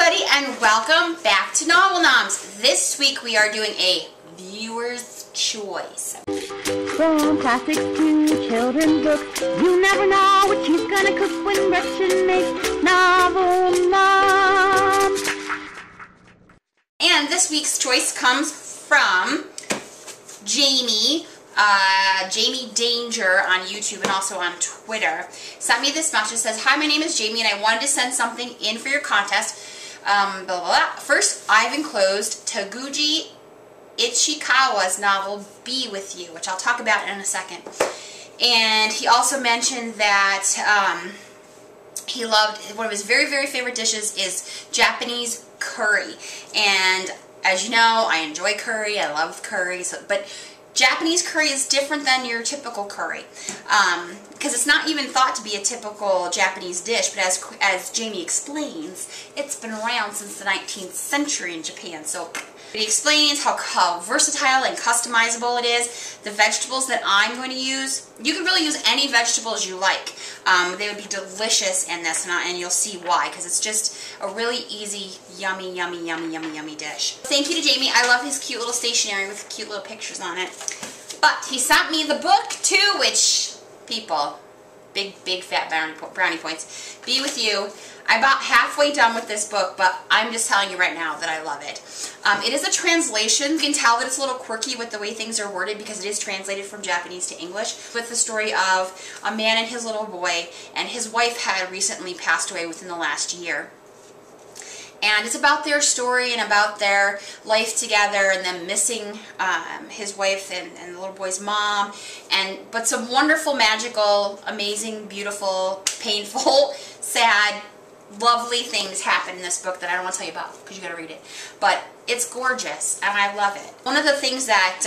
everybody, and welcome back to Novel Noms. This week we are doing a viewer's choice. From classics to children's books, you never know what she's gonna cook when Gretchen makes Novel Noms. And this week's choice comes from Jamie. Jamie Danger on YouTube and also on Twitter sent me this message. It says, "Hi, my name is Jamie and I wanted to send something in for your contest. Blah, blah, blah. First, I've enclosed Taguchi Ichikawa's novel Be With You," which I'll talk about in a second. And he also mentioned that he loved, one of his very, very favorite dishes is Japanese curry. And as you know, I enjoy curry. I love curry. But Japanese curry is different than your typical curry, because it's not even thought to be a typical Japanese dish, but as Jamie explains, it's been around since the 19th century in Japan. So he explains how versatile and customizable it is. The vegetables that I'm going to use, you can really use any vegetables you like. They would be delicious in this, and you'll see why, because it's just a really easy, yummy, yummy, yummy, yummy, yummy dish. Thank you to Jamie. I love his cute little stationery with cute little pictures on it. But he sent me the book too, which, people, big fat brownie points. Be With You. I'm about halfway done with this book, but I'm just telling you right now that I love it. It is a translation. You can tell that it's a little quirky with the way things are worded because it is translated from Japanese to English, with the story of a man and his little boy, and his wife had recently passed away within the last year. And it's about their story and about their life together and them missing his wife and the little boy's mom. But some wonderful, magical, amazing, beautiful, painful, sad, lovely things happen in this book that I don't want to tell you about because you got to read it. But it's gorgeous and I love it. One of the things that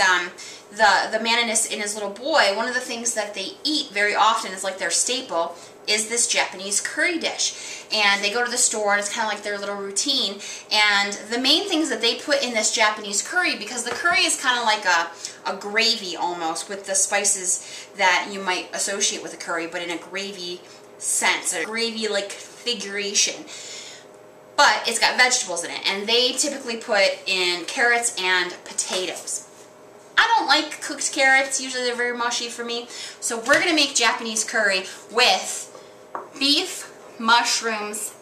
the man and his little boy, one of the things that they eat very often is like their staple, is this Japanese curry dish. And they go to the store and it's kind of like their little routine. And the main things that they put in this Japanese curry, because the curry is kind of like a gravy almost with the spices that you might associate with a curry, but in a gravy sense, a gravy-like configuration. But it's got vegetables in it, and they typically put in carrots and potatoes. I don't like cooked carrots. Usually they're very mushy for me. So we're going to make Japanese curry with beef, mushrooms,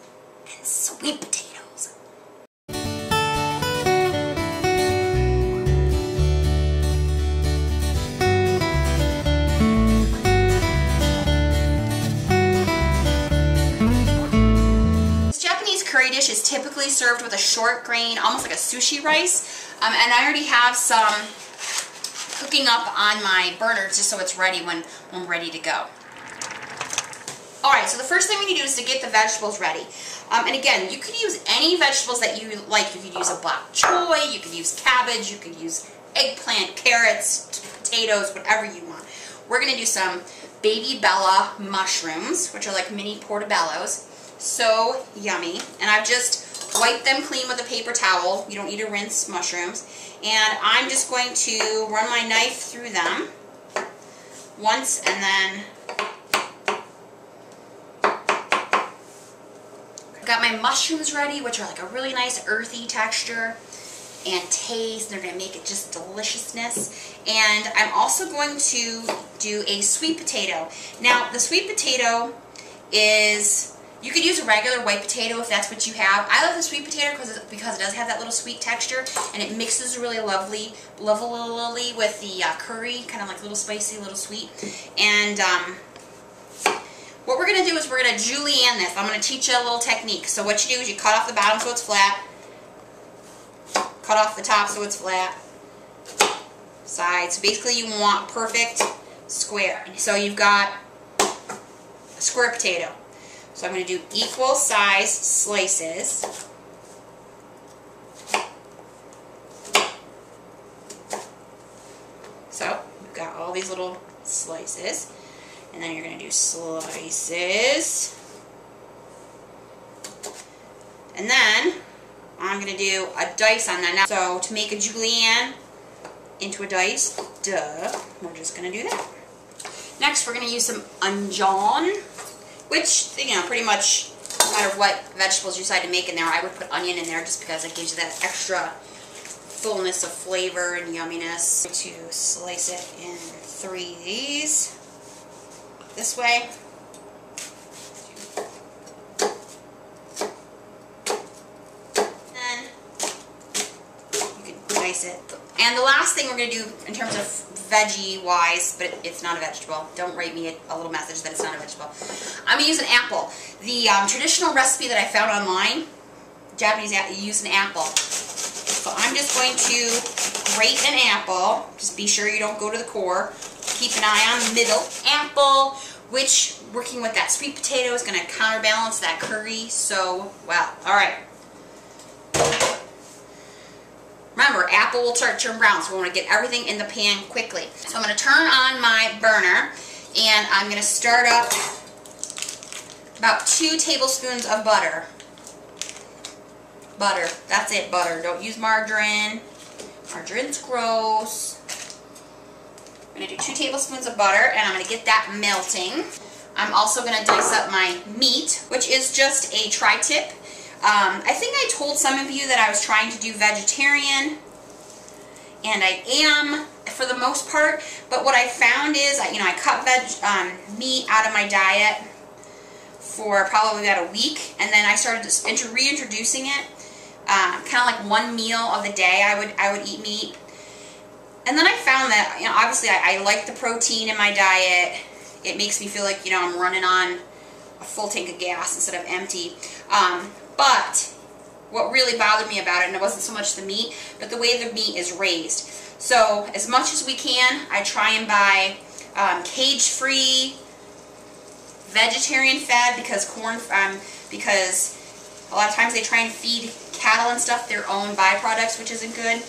and sweet potatoes. This Japanese curry dish is typically served with a short grain, almost like a sushi rice. And I already have some cooking up on my burner just so it's ready when I'm ready to go. Alright, so the first thing we need to do is to get the vegetables ready. And again, you could use any vegetables that you like. You could use a bok choy, you could use cabbage, you could use eggplant, carrots, potatoes, whatever you want. We're going to do some baby Bella mushrooms, which are like mini portobellos. So yummy. And I've just wiped them clean with a paper towel. You don't need to rinse mushrooms. And I'm just going to run my knife through them once, and then I've got my mushrooms ready, which are like a really nice earthy texture and taste. They're going to make it just deliciousness. And I'm also going to do a sweet potato. Now, the sweet potato is, you could use a regular white potato if that's what you have. I love the sweet potato because it does have that little sweet texture, and it mixes really lovely with the curry, kind of like a little spicy, a little sweet. And what we're going to do is we're going to julienne this. I'm going to teach you a little technique. So what you do is you cut off the bottom so it's flat, cut off the top so it's flat, side. So basically you want perfect square. So you've got a square potato. So I'm going to do equal size slices. So we've got all these little slices. And then you're going to do slices. And then I'm going to do a dice on that. Now, so to make a julienne into a dice, we're just going to do that. Next, we're going to use some Anjan, which, you know, pretty much no matter what vegetables you decide to make in there, I would put onion in there just because it gives you that extra fullness of flavor and yumminess. To slice it in 3 of these this way. Then you can dice it. And the last thing we're going to do in terms of veggie wise, but it's not a vegetable. Don't write me a little message that it's not a vegetable. I'm going to use an apple. The traditional recipe that I found online, Japanese use an apple. So I'm just going to grate an apple. Just be sure you don't go to the core. Keep an eye on the middle. Apple, which working with that sweet potato is going to counterbalance that curry so well. Alright. Remember, apple will start to turn brown, so we want to get everything in the pan quickly. So I'm going to turn on my burner, and I'm going to start up about 2 tablespoons of butter. Butter. That's it, butter. Don't use margarine. Margarine's gross. I'm going to do 2 tablespoons of butter, and I'm going to get that melting. I'm also going to dice up my meat, which is just a tri-tip. I think I told some of you that I was trying to do vegetarian, and I am for the most part, but what I found is, I cut meat out of my diet for probably about a week, and then I started reintroducing it, kind of like one meal of the day I would eat meat. And then I found that, obviously I like the protein in my diet. It makes me feel like, I'm running on a full tank of gas instead of empty. But what really bothered me about it, and it wasn't so much the meat, but the way the meat is raised. So as much as we can, I try and buy cage-free, vegetarian fed, because a lot of times they try and feed cattle and stuff their own byproducts, which isn't good.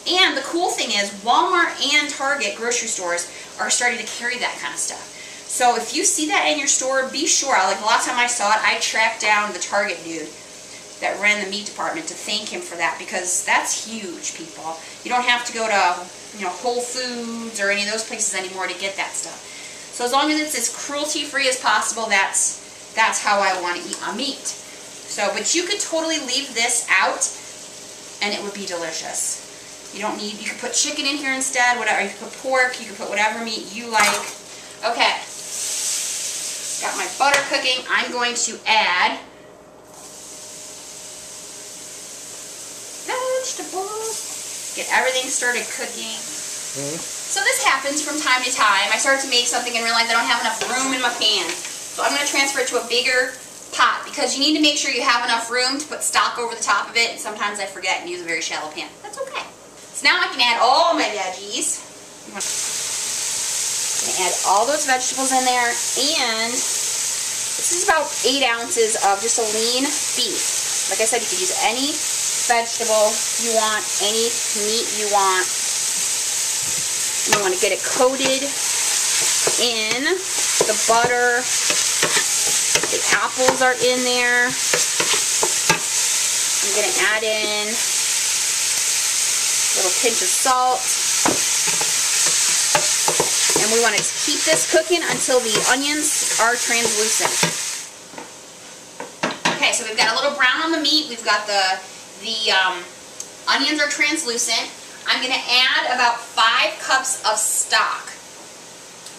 And the cool thing is, Walmart and Target grocery stores are starting to carry that kind of stuff. So if you see that in your store, be sure. Like the last time I saw it, I tracked down the Target dude that ran the meat department to thank him for that, because that's huge, people. You don't have to go to Whole Foods or any of those places anymore to get that stuff. So as long as it's as cruelty-free as possible, that's how I want to eat my meat. So, but you could totally leave this out, and it would be delicious. You could put chicken in here instead, whatever. You could put pork, you could put whatever meat you like. Okay. Got my butter cooking. I'm going to add vegetables. Get everything started cooking. So this happens from time to time. I start to make something and realize I don't have enough room in my pan. So I'm going to transfer it to a bigger pot, because you need to make sure you have enough room to put stock over the top of it, and sometimes I forget and use a very shallow pan. That's okay. So now I can add all my veggies. I'm going to add all those vegetables in there, and this is about 8 ounces of just a lean beef. Like I said, you can use any vegetable you want, any meat you want. You want to get it coated in the butter. The apples are in there. I'm going to add in a little pinch of salt. And we want to keep this cooking until the onions are translucent. Okay, so we've got a little brown on the meat. We've got the onions are translucent. I'm going to add about 5 cups of stock.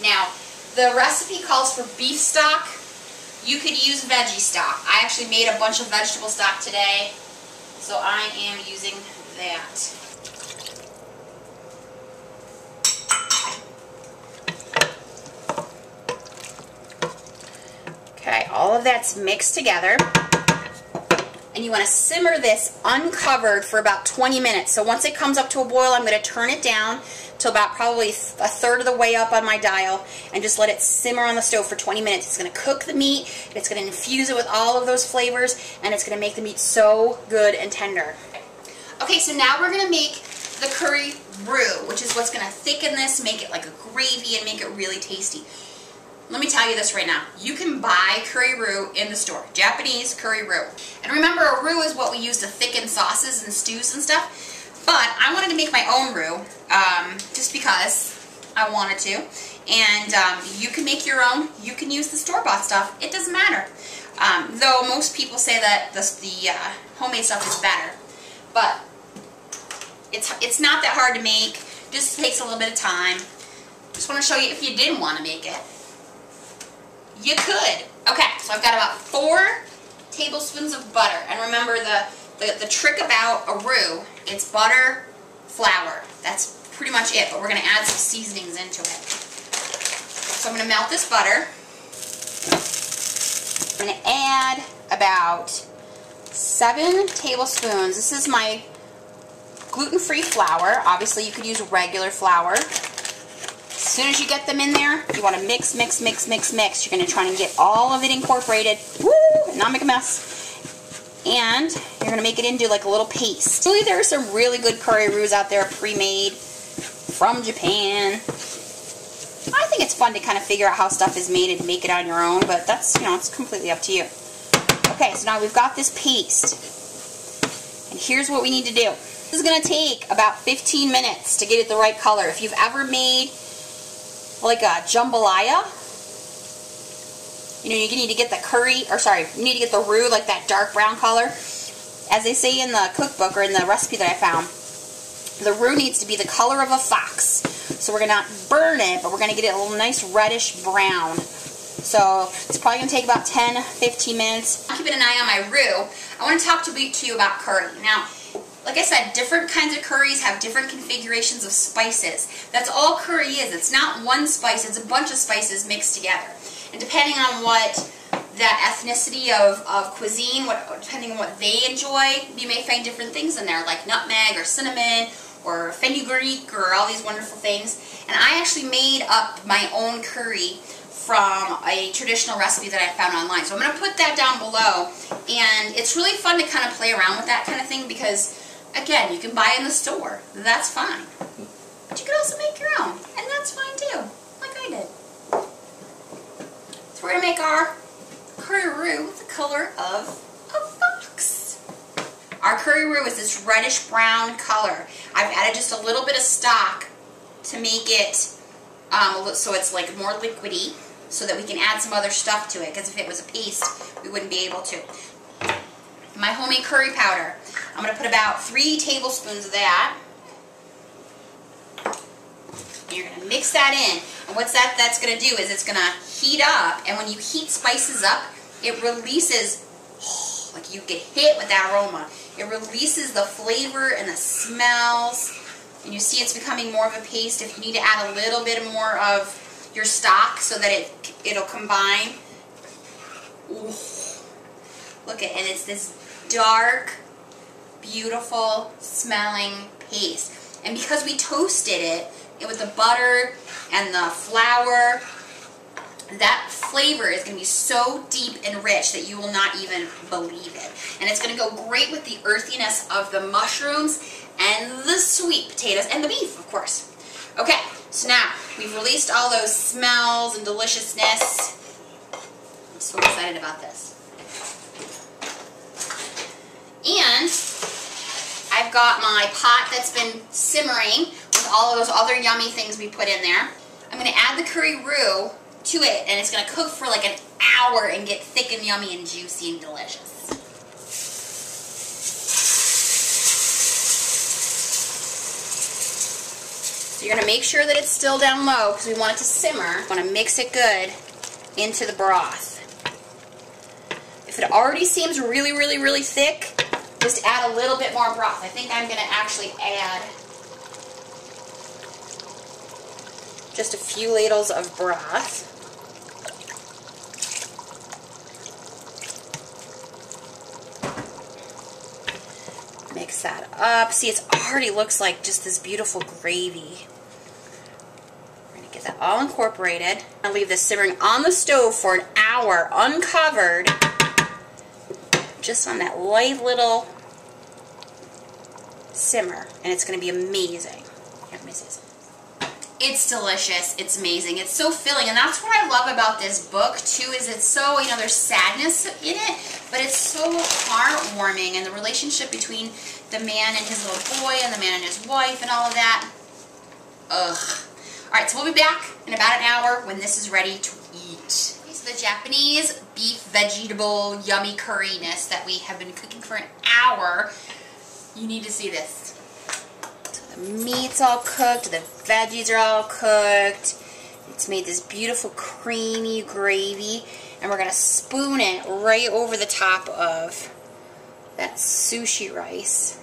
Now, the recipe calls for beef stock. You could use veggie stock. I actually made a bunch of vegetable stock today, so I am using that. Okay, all of that's mixed together. And you want to simmer this uncovered for about 20 minutes. So once it comes up to a boil, I'm going to turn it down to about probably a third of the way up on my dial, and just let it simmer on the stove for 20 minutes. It's going to cook the meat, it's going to infuse it with all of those flavors, and it's going to make the meat so good and tender. Okay, so now we're going to make the curry roux, which is what's going to thicken this, make it like a gravy, and make it really tasty. Let me tell you this right now. You can buy curry roux in the store. Japanese curry roux. And remember, a roux is what we use to thicken sauces and stews and stuff. But I wanted to make my own roux, just because I wanted to. And you can make your own. You can use the store-bought stuff. It doesn't matter. Though most people say that the homemade stuff is better. But it's not that hard to make. Just takes a little bit of time. Just want to show you if you didn't want to make it, you could. Okay, so I've got about 4 tablespoons of butter. And remember the trick about a roux, it's butter, flour. That's pretty much it, but we're going to add some seasonings into it. So I'm going to melt this butter. I'm going to add about 7 tablespoons. This is my gluten-free flour. Obviously, you could use regular flour. As soon as you get them in there, you want to mix, mix, mix, mix, mix. You're going to try and get all of it incorporated. Woo! And not make a mess. And you're going to make it into like a little paste. Really, there are some really good curry roux out there pre-made from Japan. I think it's fun to kind of figure out how stuff is made and make it on your own, but that's, you know, it's completely up to you. Okay, so now we've got this paste. And here's what we need to do. This is going to take about 15 minutes to get it the right color. If you've ever made like a jambalaya, you know, you need to get the curry, or sorry, you need to get the roux like that dark brown color. As they say in the cookbook or in the recipe that I found, the roux needs to be the color of a fox. So we're going to not burn it, but we're going to get it a little nice reddish brown. So it's probably going to take about 10-15 minutes. I'm keeping an eye on my roux. I want to talk to you about curry. Now, like I said, different kinds of curries have different configurations of spices. That's all curry is. It's not one spice, it's a bunch of spices mixed together. And depending on what that ethnicity of cuisine, depending on what they enjoy, you may find different things in there, like nutmeg or cinnamon or fenugreek or all these wonderful things. And I actually made up my own curry from a traditional recipe that I found online. So I'm going to put that down below. And it's really fun to kind of play around with that kind of thing because, again, you can buy in the store. That's fine. But you can also make your own. And that's fine too, like I did. So we're going to make our curry roux with the color of a fox. Our curry roux is this reddish brown color. I've added just a little bit of stock to make it so it's like more liquidy, so that we can add some other stuff to it, because if it was a paste, we wouldn't be able to. My homemade curry powder. I'm going to put about 3 tablespoons of that. And you're going to mix that in. And what that's going to do is it's going to heat up, and when you heat spices up, it releases, like you get hit with that aroma. It releases the flavor and the smells, and you see it's becoming more of a paste. If you need to add a little bit more of your stock so that it'll combine. Ooh. Look at it, and it's this dark, beautiful smelling paste. And because we toasted it with the butter and the flour, that flavor is going to be so deep and rich that you will not even believe it. And it's going to go great with the earthiness of the mushrooms and the sweet potatoes and the beef, of course. Okay, so now we've released all those smells and deliciousness. I'm so excited about this. And I've got my pot that's been simmering with all of those other yummy things we put in there. I'm going to add the curry roux to it, and it's going to cook for like an hour and get thick and yummy and juicy and delicious. So you're going to make sure that it's still down low because we want it to simmer. You want to mix it good into the broth. If it already seems really, really, really thick, just add a little bit more broth. I think I'm going to actually add just a few ladles of broth. Mix that up. See, it already looks like just this beautiful gravy. We're going to get that all incorporated. I'll leave this simmering on the stove for an hour, uncovered, just on that light little simmer, and it's going to be amazing. Here, let me see this. It's delicious. It's amazing. It's so filling, and that's what I love about this book too. Is it's so, you know, there's sadness in it, but it's so heartwarming, and the relationship between the man and his little boy, and the man and his wife, and all of that. Ugh. All right, so we'll be back in about an hour when this is ready to eat. Okay, so the Japanese beef vegetable yummy curryness that we have been cooking for an hour. You need to see this. So the meat's all cooked, the veggies are all cooked. It's made this beautiful creamy gravy, and we're gonna spoon it right over the top of that sushi rice.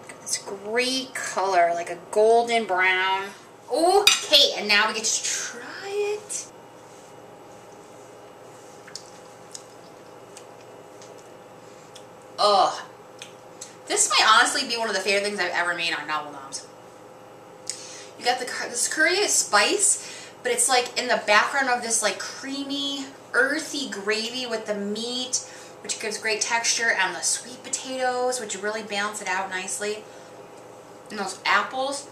Got this great color, like a golden brown. Okay, and now we get to try it. Ugh. This might honestly be one of the favorite things I've ever made on Novel Noms. You got this curry spice, but it's like in the background of this like creamy, earthy gravy with the meat, which gives great texture, and the sweet potatoes, which really balance it out nicely. And those apples.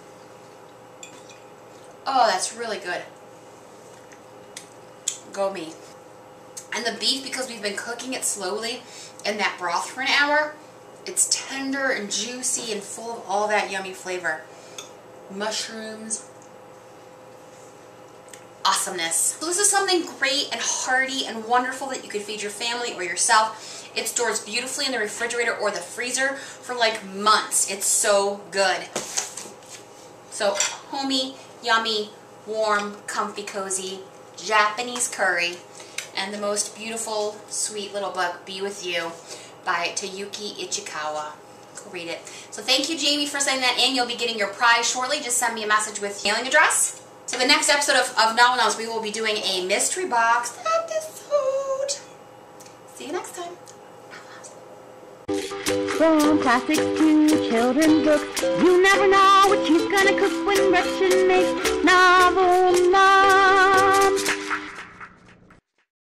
Oh, that's really good. Go me. And the beef, because we've been cooking it slowly in that broth for an hour, it's tender and juicy and full of all that yummy flavor. Mushrooms. Awesomeness. So this is something great and hearty and wonderful that you could feed your family or yourself. It stores beautifully in the refrigerator or the freezer for like months. It's so good. So homey, yummy, warm, comfy, cozy Japanese curry, and the most beautiful, sweet little book, Be With You, by Tayuki Ichikawa. Go read it. So thank you, Jamie, for sending that in. You'll be getting your prize shortly. Just send me a message with mailing address. So the next episode of Novel Noms, we will be doing a mystery box episode. See you next time. From classics to children's books, you never know what she's gonna cook when Gretchen makes Novel Moms.